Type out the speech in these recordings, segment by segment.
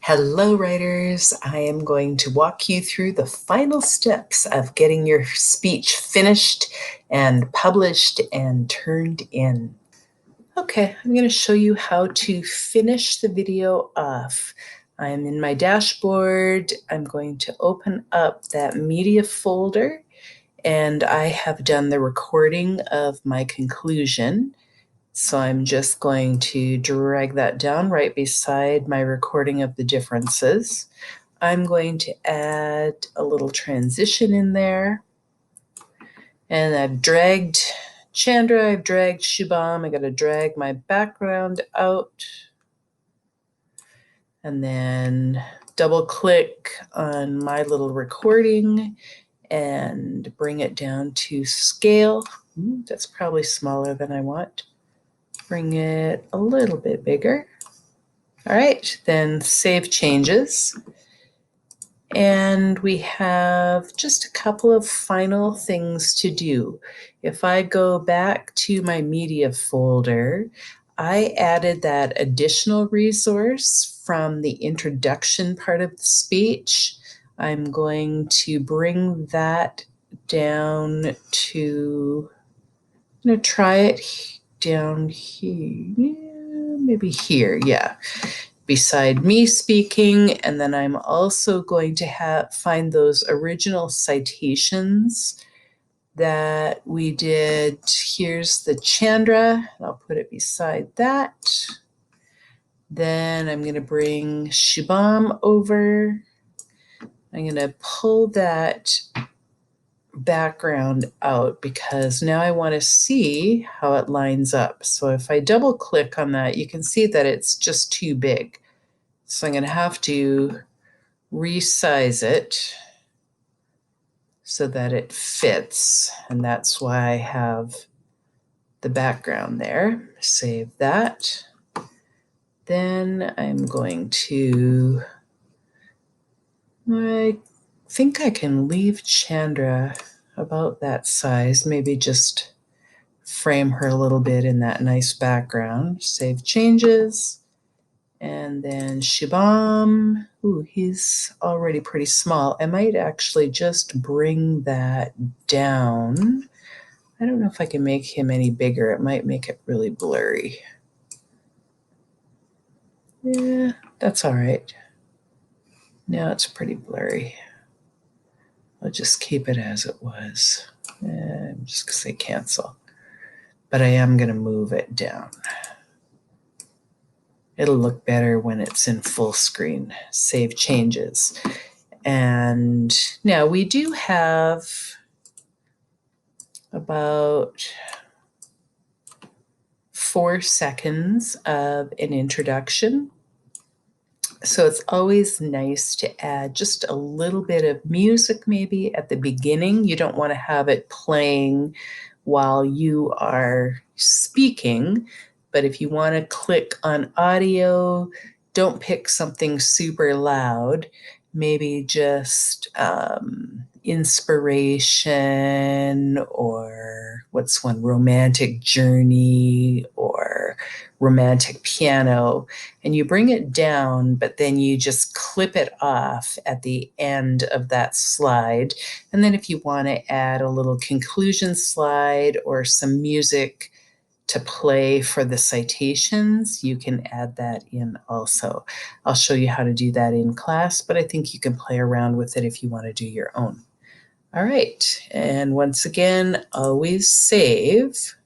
Hello, writers. I am going to walk you through the final steps of getting your speech finished and published and turned in. Okay, I'm going to show you how to finish the video off. I'm in my dashboard. I'm going to open up that media folder, and I have done the recording of my conclusion. So I'm just going to drag that down right beside my recording of the differences. I'm going to add a little transition in there. And I've dragged Chandra, I've dragged Shubham. I got to drag my background out. And then double click on my little recording and bring it down to scale. That's probably smaller than I want. Bring it a little bit bigger. All right, then save changes. And we have just a couple of final things to do. If I go back to my media folder, I added that additional resource from the introduction part of the speech. I'm going to bring that down to, I'm going to try it down here, maybe here, yeah, beside me speaking. And then I'm also going to find those original citations that we did. Here's the Chandra, and I'll put it beside that. Then I'm going to bring Shubham over. I'm going to pull that background out because now I want to see how it lines up. So if I double click on that, you can see that it's just too big. So I'm going to have to resize it so that it fits. And that's why I have the background there. Save that. Then I'm going to, I think I can leave Chandra about that size, maybe just frame her a little bit in that nice background. Save changes. And then Shubham, he's already pretty small. I might actually just bring that down. I don't know if I can make him any bigger. It might make it really blurry. Yeah, that's all right. Now it's pretty blurry. I'll just keep it as it was. I'm just going to say cancel. But I am going to move it down. It'll look better when it's in full screen. Save changes. And now we do have about 4 seconds of an introduction. So it's always nice to add just a little bit of music maybe at the beginning. You don't want to have it playing while you are speaking, but if you want to click on audio, don't pick something super loud. Maybe just inspiration, or what's one, romantic journey, or romantic piano, and you bring it down, but then you just clip it off at the end of that slide. And then if you want to add a little conclusion slide or some music to play for the citations, you can add that in also. I'll show you how to do that in class, but I think you can play around with it if you want to do your own. All right, and once again, always save.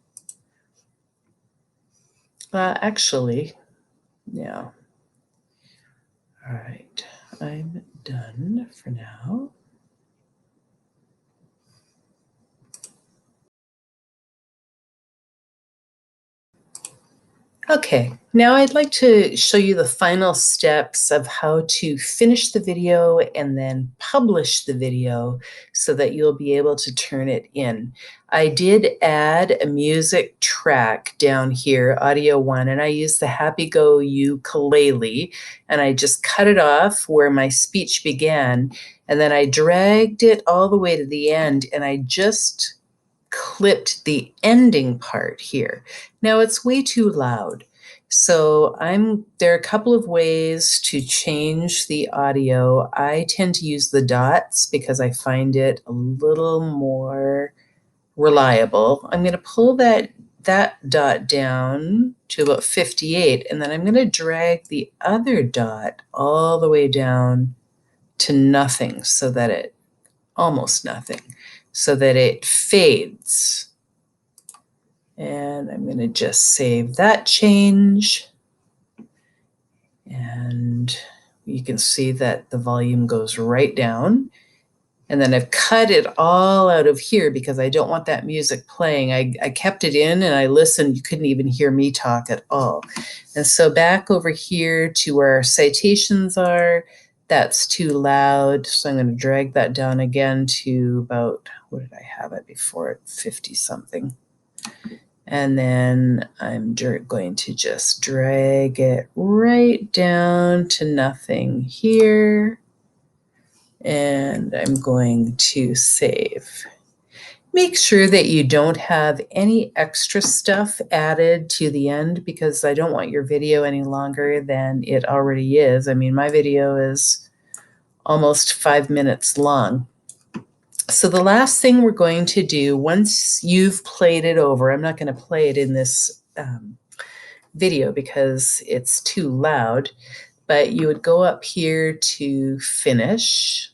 Actually, yeah. All right, I'm done for now. Okay, now I'd like to show you the final steps of how to finish the video and then publish the video so that you'll be able to turn it in. I did add a music track down here, audio 1, and I used the Happy Go ukulele, and I just cut it off where my speech began, and then I dragged it all the way to the end, and I just clipped the ending part here. Now it's way too loud. So there are a couple of ways to change the audio. I tend to use the dots because I find it a little more reliable. I'm going to pull that dot down to about 58, and then I'm going to drag the other dot all the way down to nothing, so that it almost nothing, so that it fades. And I'm going to just save that change. And you can see that the volume goes right down. And then I've cut it all out of here because I don't want that music playing. I kept it in and I listened. You couldn't even hear me talk at all. And so back over here to where our citations are, that's too loud. So I'm going to drag that down again to about, what did I have it before? 50 something. And then I'm going to just drag it right down to nothing here. And I'm going to save. Make sure that you don't have any extra stuff added to the end, because I don't want your video any longer than it already is. I mean, my video is almost 5 minutes long. So the last thing we're going to do, once you've played it over, I'm not going to play it in this video because it's too loud, but you would go up here to finish,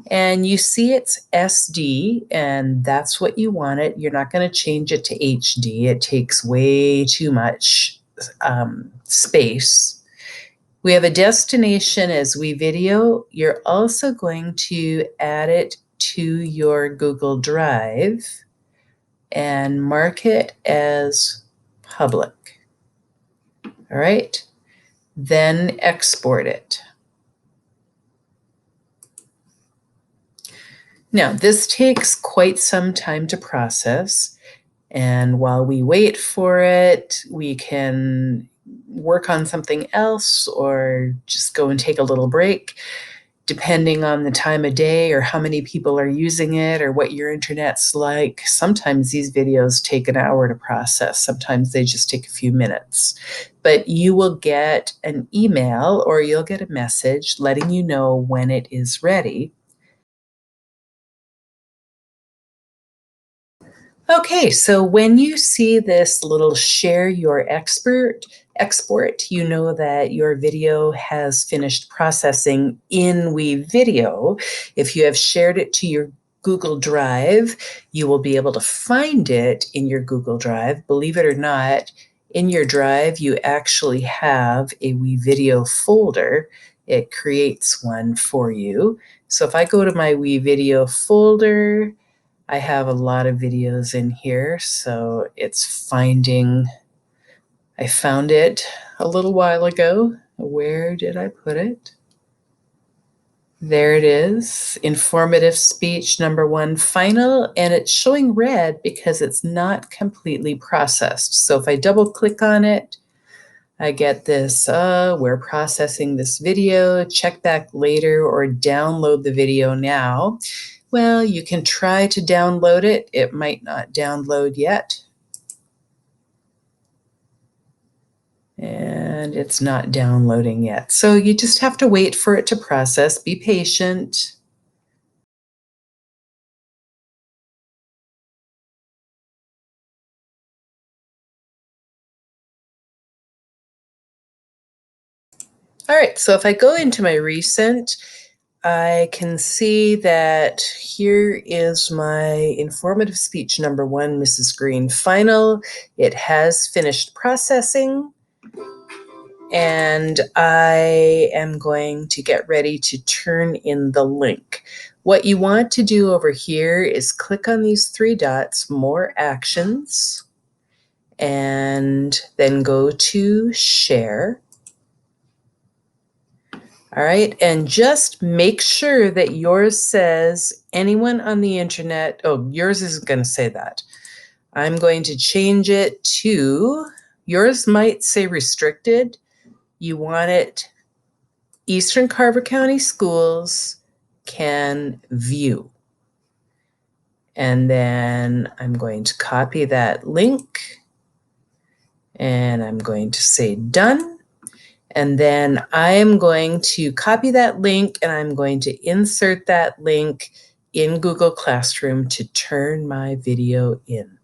and you see it's SD, and that's what you want it. You're not going to change it to HD. It takes way too much space. We have a destination as WeVideo. You're also going to add it to your Google Drive and mark it as public. All right, then export it. Now, this takes quite some time to process, and while we wait for it, we can work on something else or just go and take a little break, depending on the time of day or how many people are using it or what your internet's like. Sometimes these videos take an hour to process. Sometimes they just take a few minutes. But you will get an email or you'll get a message letting you know when it is ready. Okay, so when you see this little share your export, you know that your video has finished processing in WeVideo. If you have shared it to your Google Drive, you will be able to find it in your Google Drive. Believe it or not, in your drive, you actually have a WeVideo folder. It creates one for you. So if I go to my WeVideo folder, I have a lot of videos in here, so it's finding, I found it a little while ago. Where did I put it? There it is, informative speech #1 final, and it's showing red because it's not completely processed. So if I double click on it, I get this, we're processing this video, check back later or download the video now. Well, you can try to download it. It might not download yet. And it's not downloading yet. So you just have to wait for it to process. Be patient. All right, so if I go into my recent, I can see that here is my informative speech #1, Mrs. Green final. It has finished processing, and I am going to get ready to turn in the link. What you want to do over here is click on these 3 dots, more actions, and then go to share. All right, and just make sure that yours says anyone on the internet. Oh, yours isn't going to say that. I'm going to change it to, yours might say restricted. You want it Eastern Carver County Schools can view. And then I'm going to copy that link And I'm going to say done. And then I'm going to copy that link and I'm going to insert that link in Google Classroom to turn my video in.